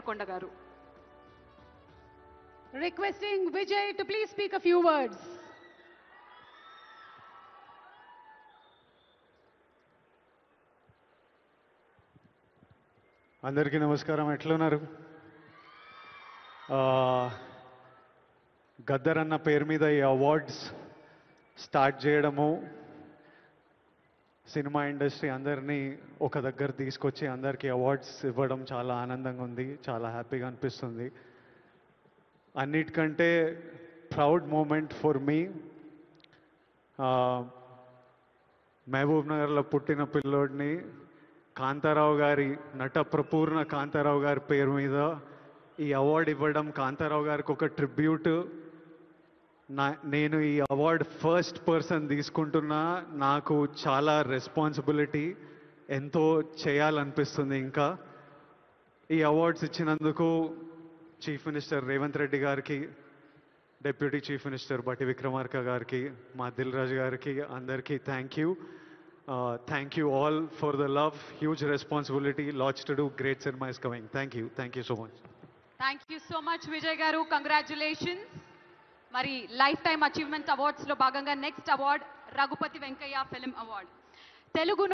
దేవరకొండ గారు. Requesting Vijay to please speak a few words. అందరికీ నమస్కారం. ఎట్లున్నారు? గద్దర్ అన్న పేరు మీద ఈ అవార్డ్స్ స్టార్ట్ చేయడము, సినిమా ఇండస్ట్రీ అందరినీ ఒక దగ్గర తీసుకొచ్చి అందరికీ అవార్డ్స్ ఇవ్వడం చాలా ఆనందంగా ఉంది, చాలా హ్యాపీగా అనిపిస్తుంది. అన్నిటికంటే ప్రౌడ్ మూమెంట్ ఫర్ మీ, మహబూబ్ నగర్లో పుట్టిన పిల్లోడిని కాంతారావు గారి, నట ప్రపూర్ణ కాంతారావు గారి పేరు మీద ఈ అవార్డు ఇవ్వడం, కాంతారావు గారికి ఒక ట్రిబ్యూట్. నేను ఈ అవార్డు ఫస్ట్ పర్సన్ తీసుకుంటున్నా. నాకు చాలా రెస్పాన్సిబిలిటీ, ఎంతో చేయాలనిపిస్తుంది. ఇంకా ఈ అవార్డ్స్ ఇచ్చినందుకు చీఫ్ మినిస్టర్ రేవంత్ రెడ్డి గారికి, డిప్యూటీ చీఫ్ మినిస్టర్ బట్టి విక్రమార్క గారికి, మా దిల్ రాజు గారికి, అందరికీ thank you. Thank you all for the love. Huge responsibility, lots to do. Great cinema is coming. Thank you. Thank you so much. Thank you so much Vijay garu. Congratulations. మరి lifetime achievement awards లో భాగంగా next award Raghupathi Venkaiah film award. Telugu